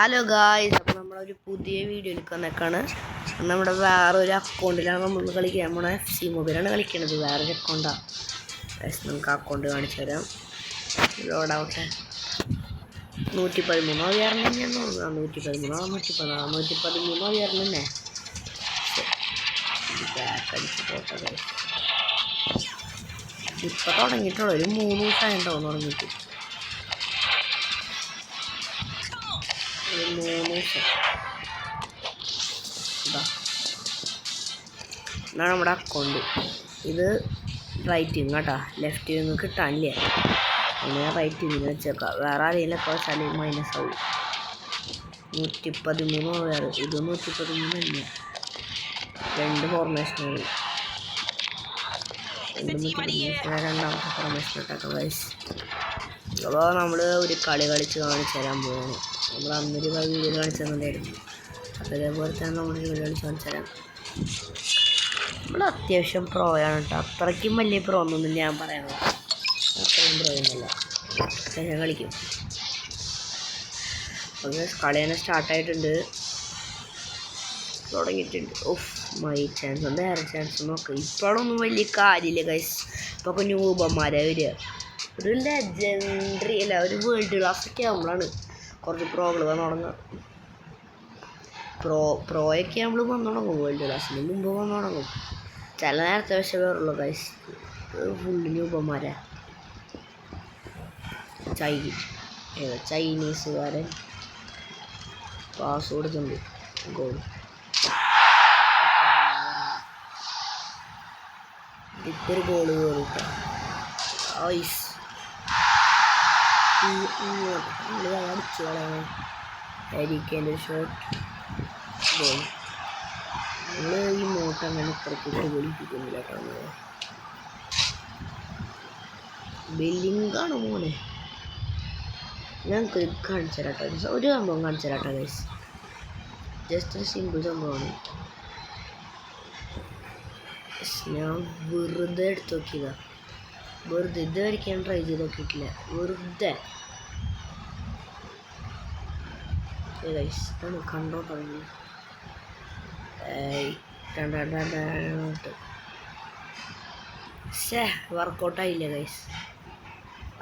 Hello guys, അപ്പോൾ നമ്മളൊരു പുതിയ വീഡിയോയിലേക്ക് വന്നേക്കാണ്. നമ്മുടെ വേറൊരു അക്കൗണ്ടിലാണ് നമ്മൾ കളിക്കാൻ നമ്മുടെ FC മൊബൈലാണ് കളിക്കണത്. വേറൊരു അക്കൗണ്ടാണ്. നമുക്ക് അക്കൗണ്ട് കാണിച്ചു തരാം. ലോഡാവട്ടെ. 113 ആയിരുന്നു. ഞാൻ 113 ആയിരുന്നു തന്നെ. അടിച്ച് പോട്ടെ. ഇപ്പം തുടങ്ങിയിട്ടുള്ളൂ. ഒരു 3 ദിവസമായിട്ടുണ്ടാവും തുടങ്ങിയിട്ട്. 3 ദിവസം ഇതാണ് നമ്മുടെ അക്കൗണ്ട്. ഇത് റൈറ്റ് വിങ് കേട്ടോ. ലെഫ്റ്റ് വിങ് കിട്ടാനില്ലേ, അങ്ങനെ റൈറ്റ് വിങ് വെച്ചേക്കാം. വേറെ ആരെങ്കിലും ഒക്കെ വെച്ചാൽ മൈനസ് ആവും. 113 വേറെ, ഇത് 113 തന്നെ. 2 ഫോർമേഷനാണ്. രണ്ടാമത്തെ ഫോർമേഷൻ ഇട്ടേക്കാം ഗൈസ്. അപ്പോൾ നമ്മൾ ഒരു കളി കളിച്ച് കാണിച്ചു തരാൻ പോകുന്നു. നമ്മൾ അന്നൊരു വീഡിയോ കാണിച്ചു തന്നിട്ടുണ്ടായിരുന്നു. അപ്പോൾ ഇതേപോലെ തന്നെ നമ്മളൊരു വീഡിയോ കളിച്ച് കാണിച്ചു തരാം. നമ്മൾ അത്യാവശ്യം പ്രോയാണ് കേട്ടോ. അത്രയ്ക്കും വലിയ പ്രോ ഒന്നും ഞാൻ പറയാനുള്ളൂ. അത്രയും പ്രോ ഒന്നുമല്ല, ഞാൻ കളിക്കും. അപ്പോൾ കളി തന്നെ സ്റ്റാർട്ടായിട്ടുണ്ട്, തുടങ്ങിയിട്ടുണ്ട്. ഓഫ് മൈ ചാൻസ് ഉണ്ട്, വേറെ ചാൻസ് നോക്കാം. ഇപ്പോഴൊന്നും വലിയ കാര്യമില്ല ഗൈസ്. ഇപ്പോൾ ന്യൂബന്മാരെ വരിക. ഒരു ലെജൻഡറി അല്ല, ഒരു വേൾഡ് ക്ലാസ് ഒക്കെ ആകുമ്പോഴാണ് കുറച്ച് പ്രോകൾ വന്നു തുടങ്ങുക. പ്രോയൊക്കെ നമ്മൾ വന്നു തുടങ്ങും. വേൾഡ് ക്ലാസ്സിന് മുമ്പ് വന്നു തുടങ്ങും. ചില നേരത്തെ പക്ഷേ വേറുള്ളൂ ഗൈസ്. ഫുള്ള് ന്യൂബന്മാരെ. ചൈനീസുകാരൻ പാസ് കൊടുക്കുന്നുണ്ട്. ഗോൾ ഇപ്പോൾ ഒരു ഗോള് കയറിട്ടോ. ഐസ് അടിച്ചു കളയാൻ ഹരിക്കേൻ്റെ ഷോട്ട്. ഗോൾ. നമ്മൾ ഈ മോട്ട് അങ്ങനെ ഇത്രയ്ക്ക് ഗോളിപ്പിക്കുന്നില്ല കേട്ടോ. ബില്ലിംഗാണ് മോനെ. ഞങ്ങൾക്ക് കാണിച്ചു തരാം കേട്ടോ. ഒരു സംഭവം കാണിച്ചു തരാം കേട്ടോ ഗൈസ്. ജസ്റ്റ് ഒരു സിമ്പിൾ സംഭവമാണ്. ഞാൻ വെറുതെ എടുത്ത് നോക്കിയതാ. വെറുതെ ഇത് വരയ്ക്കാൻ ട്രൈ ചെയ്ത് നോക്കിയിട്ടില്ല. വെറുതെ കണ്ടോ തുടങ്ങി. വർക്കൗട്ടായില്ല ഗൈസ്.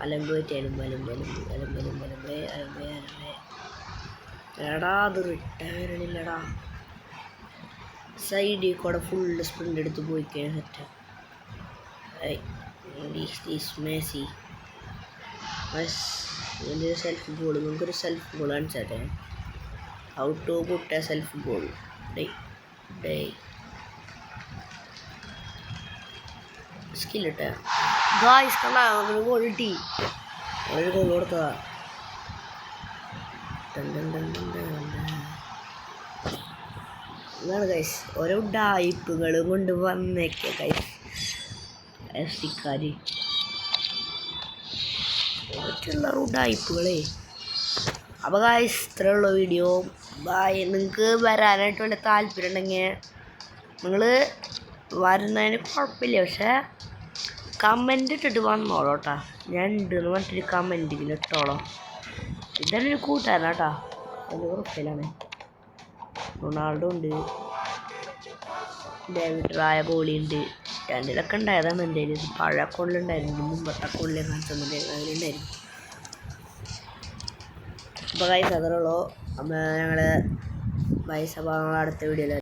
അലമ്പ് പറ്റിയാലും അലമ്പേ. എടാ അത് റിട്ടയറിനില്ലടാ. സൈഡിൽ കൂടെ ഫുള്ള് സ്പ്രിൻ്റ് എടുത്ത് പോയി കഴിഞ്ഞാൽ സെറ്റ്. മെസ്സി ഇതിൻ്റെ സെൽഫ് ഗോൾ. നമുക്കൊരു സെൽഫ് ഗോൾ കാണിച്ചാട്ടെ. How to put a self goal. സ്കില്ലിട്ട ഗായ്സ് കണ്ടാ ഒരു ഗോൾ കിട്ടി. ഒരു ഗോൾ കൊടുത്തതാ. ഇതാണ് ഗൈസ് ഓരോ ഡായിപ്പുകളും കൊണ്ട് വന്നേക്കെ ഗൈസ്. എഫ്സിക്കാര് മറ്റുള്ള ഡായിപ്പുകളേ. അപ്പോൾ ഗൈസ് ഇത്രയുള്ള വീഡിയോ. ബായ്. നിങ്ങൾക്ക് വരാനായിട്ട് വല്ല താല്പര്യം ഉണ്ടെങ്കിൽ നിങ്ങൾ വരുന്നതിന് കുഴപ്പമില്ല, പക്ഷേ കമൻ്റ് ഇട്ടിട്ട് വന്നോളൂ കേട്ടോ. ഞാൻ ഉണ്ടെന്ന് പറഞ്ഞിട്ടൊരു കമൻറ്റിൽ ഇട്ടോളോ. ഇതാണ് ഒരു കൂട്ടുകാരൻ കേട്ടോ. അതിൻ്റെ കുഴപ്പമില്ലാണ്. റൊണാൾഡോ ഉണ്ട്, ഡേവിഡ് റായ കോഹ്ലി ഉണ്ട്. രണ്ടിലൊക്കെ ഉണ്ടായതാണ് എൻ്റെ കയ്യിൽ. പഴയ അക്കൗണ്ടിലുണ്ടായിരുന്നു, മുമ്പത്തെ അക്കൗണ്ടിലെ കാണിച്ചൊന്നുമില്ല, അതിലുണ്ടായിരുന്നു. അപ്പോൾ ഗൈസ് അതറുള്ളൂ. അപ്പോൾ ഞങ്ങൾ പൈസ അടുത്ത വീഡിയോയിൽ